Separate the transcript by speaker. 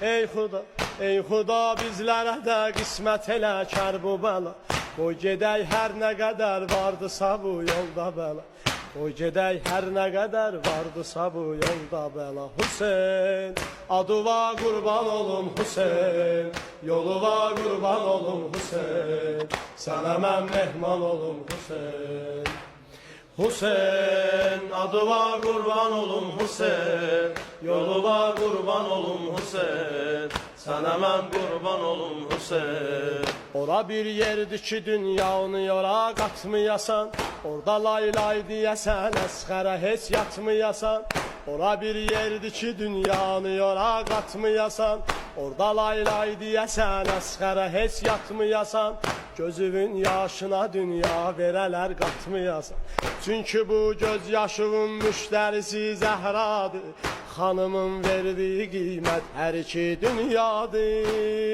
Speaker 1: ey Xuda bizlərə də qismət elə Kərbəla. Qoy gedək hər nə qədər vardısa bu yolda bəla. Qoy gedək hər nə qədər vardısa bu yolda bəla. Hüseyn, adıva qurban olum Hüseyn, yoluva qurban olum Hüseyn, sənə mən mehman olum Hüseyn. Hüseyn, adıva qurban olum Hüseyn, yoluva qurban olum Hüseyn, sənə mən qurban olum Hüseyn. Ora bir yerdir ki dünyanı yora qatmayasan, orada lay lay deyəsən, əsxərə heç yatmayasan. Ora bir yerdir ki dünyanı yora qatmayasan, orada lay lay deyəsən, əsxərə heç yatmayasan. Gözünün yaşına dünya verələr qatmayasan. Çünki bu göz yaşının müştərisi Zəhradır, xanımın verdiyi qiymət hər iki dünyadır.